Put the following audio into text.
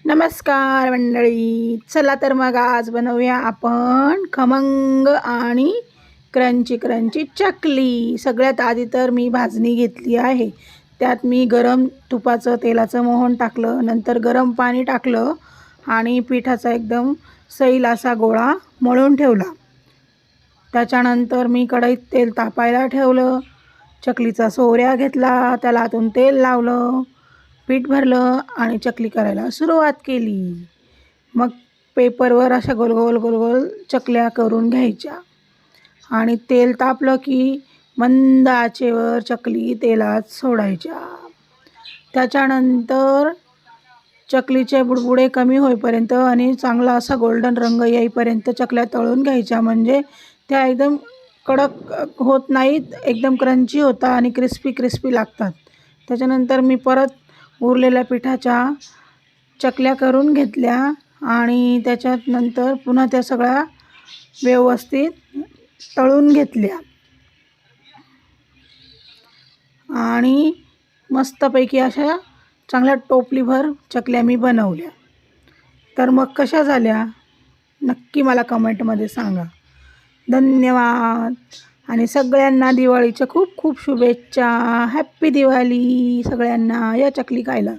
नमस्कार मंडळी, चला तर मग आज बनवूया आपण खमंग आणि क्रंची क्रंची चकली। सगळ्यात आधी तर मी भाजणी घेतली आहे। त्यात मी गरम तुपाचं तेलाचं मोहन टाकलं, नंतर गरम पाणी टाकलं आणि पिठाचा एकदम सैल असा गोळा मळून ठेवला। त्याच्यानंतर मी कढईत तेल तापायला ठेवलं, चकलीचा सोऱ्या घेतला, त्याला आतून तेल लावलं, पीठ भरलं आणि चकली करायला सुरुवात केली। मग पेपरवर अशा गोल गोल गोल गोल चकल्या करून घ्यायच्या आणि तेल तापलं की मंद आचेवर चकली तेलात सोडायच्या। त्याच्यानंतर चकलीचे बुडबुडे कमी होईपर्यंत आणि चांगला असा गोल्डन रंग येईपर्यंत चकल्या तळून घ्यायच्या, म्हणजे त्या एकदम कडक होत नाहीत, एकदम क्रंची होतात आणि क्रिस्पी क्रिस्पी लागतात। त्याच्यानंतर मी परत उरलेल्या पिठाच्या चकल्या करून घेतल्या आणि त्याच्यात नंतर पुन्हा त्या सगळ्या व्यवस्थित तळून घेतल्या आणि मस्तपैकी अशा चांगल्या टोपलीभर चकल्या मी बनवल्या। तर मग कशा झाल्या नक्की मला कमेंटमध्ये सांगा। धन्यवाद आणि सगळ्यांना दिवाळीच्या खूप खूप शुभेच्छा। हॅप्पी दिवाळी सगळ्यांना। या चकली खायला।